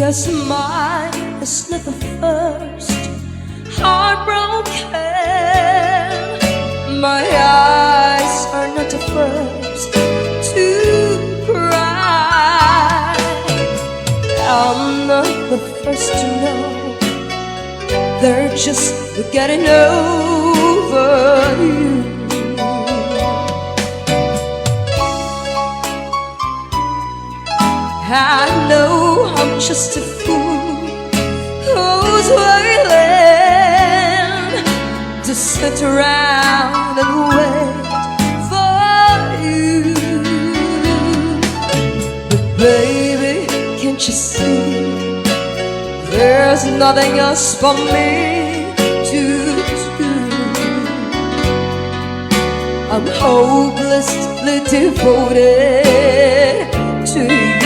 Guess mine is not the first heartbroken. My eyes are not the first to cry. I'm not the first to know. They're just getting over you. I know I'm just a fool who's waiting to sit around and wait for you. But baby, can't you see there's nothing else for me to do? I'm hopelessly devoted to you.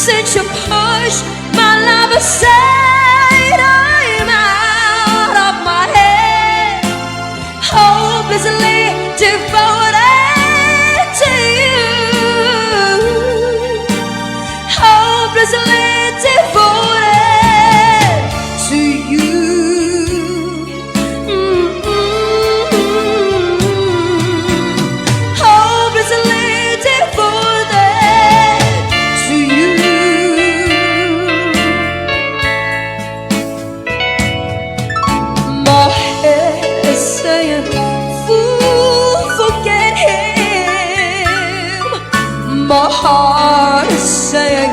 Since you pushed my love aside, I'm out of my head, hopelessly devoted to you, hopelessly devoted to you. Hopelessly devoted to you. My head is saying, fool, forget him. My heart is saying,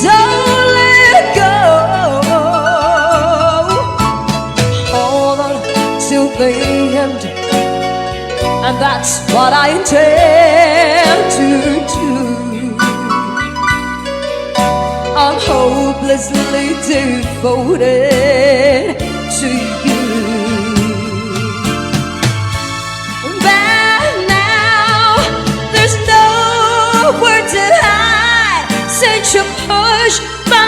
don't let go. Hold on till the end, and that's what I intend to do. I'm hopelessly devoted to you. But now there's nowhere to hide since you pushed my